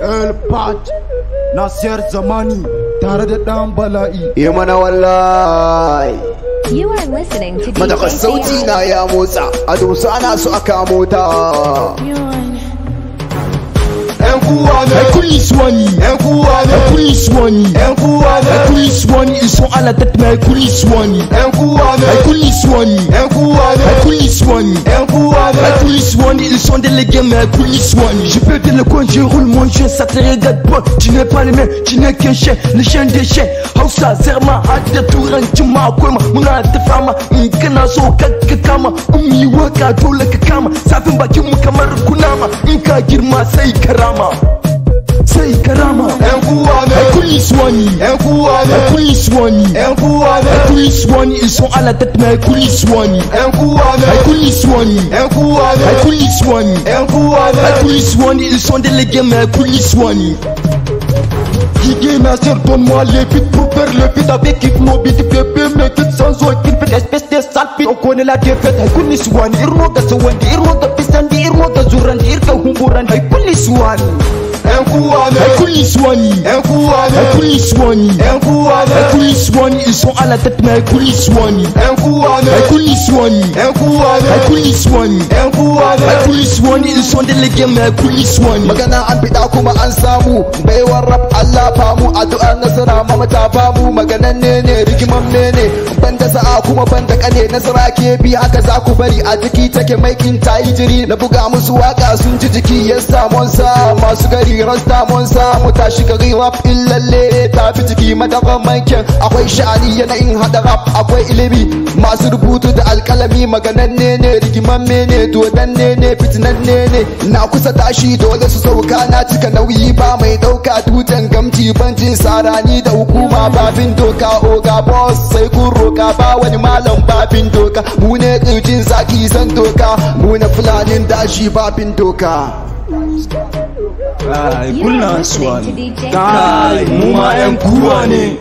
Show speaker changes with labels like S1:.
S1: El Pat Nasir Zamani tare da ɗan bala'i.
S2: Mana wallahi.
S3: You are listening to DJ
S2: Madaka sauti na ya motsa, a dosa ana so aka mota.
S1: Police one, police one, police one. Ils sont à la tête mais police one, police one, police one, police one. Ils sont délégués mais police one. Je peux te le coin, je roule mon chien, ça te regarde pas. Tu n'es pas le mien, tu n'es qu'un chien, le chien des chiens. Hausa Zerma, Adda Turan, Juma, Kwema, Muna Tefama, Nkana so Kakama, Umi Waka, Tola Kakama, Safin Bakimu Kamar Kunama, Nka Girma, Say Karama. Say Karama, police one, police one, police one. Ils sont à la tête mais police one, police one, police one, police one. Ils sont délégués mais police one. Guigui Nasir, donne-moi les buts pour faire le but avec Hypno beat, bébé mais tout sans aucune fête, espèce de sale pute. On connaît la défaite, police one. Irroga Sawandi, Irroga Pisandi, Irroga Zurandi, Irka Humburan, police one. Police one, police one, police one. Ils sont à la tête mais police one, police one, police one, police one. Ils sont délégués mais police one.
S2: Magana an fida kuma an samu, baiwar rap Allah famu, addu'ar nasara mama ta famu. Maganan ne rigiman ne banda sa'a kuma banda kane, nasara ke bi haka za ku bari a jiki take maikin tayi jiri. Na buga musu waka sun ji jiki, yasa mun sa masu gari rasta mun samu tashi gari rap illalle ta fi jiki madaran manken. Akwai sha'ani yanayin hada rap, akwai ilimi masu rubutu da alkalami. Maganan ne rigiman ne dodan ne fitinan ne. Na kusa tashi dole su sauka, na cika nauyi ba mai dauka tutan gamji banjin sarani da hukuma. Babin doka oga boss sai kun roka, ba wani malam babin doka. Mu ne kirjin zaki san doka, mu na fulanin dashi babin doka.
S1: Ai, kuna suwani, kai, mu ma 'yan kuwa ne.